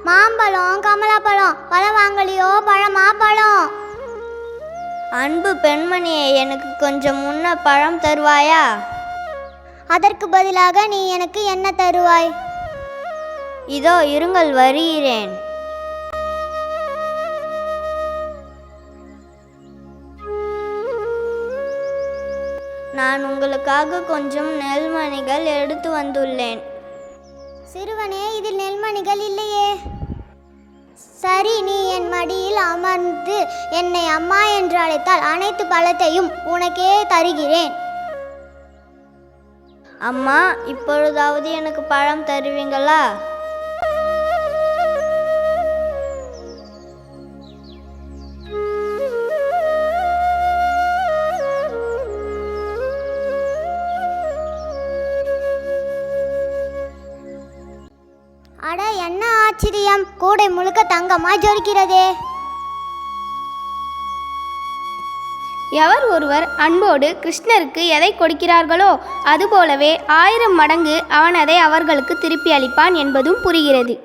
மாம்பழம், கமலாப்பழம். பழம் வாங்கலையோ? பழமா பழம்? அன்பு பெண்மணியே, எனக்கு கொஞ்சம் முன்ன பழம் தருவாயா? அதற்கு பதிலாக நீ எனக்கு என்ன தருவாய்? இதோ இருங்கள், வருகிறேன். நான் உங்களுக்காக கொஞ்சம் நெல்மணிகள் எடுத்து வந்துள்ளேன். சிறுவனே, இதில் நெல்மணிகள் இல்லையே. சரி, நீ என் மடியில் அமர்ந்து என்னை அம்மா என்று அழைத்தால் அனைத்து பழத்தையும் உனக்கே தருகிறேன். அம்மா, இப்பொழுதாவது எனக்கு பழம் தருவீங்களா? அட, என்ன ஆச்சரியம்! கூடை முழுக்க தங்கமாய் ஜொலிக்கிறதே. எவர் ஒருவர் அன்போடு கிருஷ்ணருக்கு எதை கொடுக்கிறார்களோ அதுபோலவே 1000 மடங்கு அவன் அதை அவர்களுக்கு திருப்பி அளிப்பான் என்பதும் புரிகிறது.